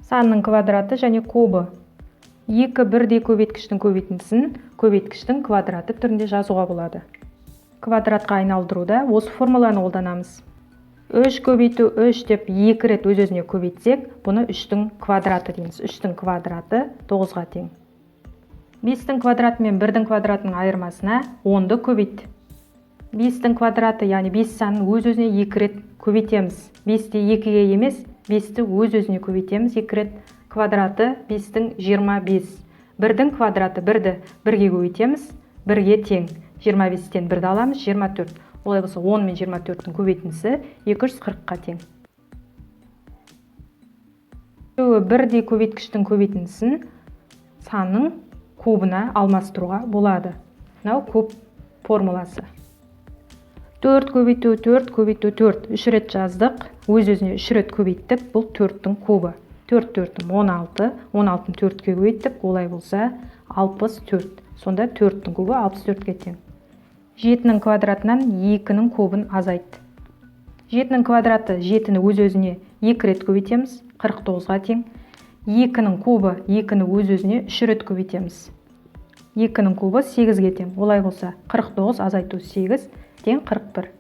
санның квадраты және кубы. Екі бірдей көбейткіштің көбейтіндісін көбейткіштің квадраты түрінде жазуға болады. Квадратқа айналдыруда осы формуланы қолданамыз. 3 көбейту 3 деп 2 рет өз-өзіне көбейтсек, бұны 3-тің квадраты дейміз. 3-тің квадраты 9-ға тең. 5-тің квадраты мен 1-дің квадратының айырмасына 10-ды көбейт. 5-тің квадраты, яғни 5 санын өз-өзіне 2 рет көбейтеміз. 5-те 2-ге емес, 5-ті өз-өзіне көбейтеміз 2 рет. Квадраты 5-тің 25. 1-дің квадраты 1-ді 1-ге көбейтеміз, 1-ге тең. 25-тен 1-ді аламыз, 24. Олай болса 10 мен 24-тің көбейтіндісі 240-қа тең. Бірдей көбейткіштің көбейтіндісін санның кубына алмастыруға болады. Мынау куб формуласы. 4 көбейту 4 көбейту 4. 3 рет жаздық. Өз-өзіне 3 рет көбейттік. Бұл 4-тің кубы. 4 4-тің 16. 16-тың 4-ке көбейттік. Олай болса 64. Сонда 4-тің кубы 64-ке тең. 7-нің квадратынан 2-нің кубын азайт. 7-нің квадраты 7-ні өз-өзіне 2 рет көбейтеміз. 49-ға тең. 2-нің кубы 2-ні өз-өзіне 3 рет көбейтеміз. 2-нің кубы 8-ге тең. Олай болса 49 азайту 8 тең 41.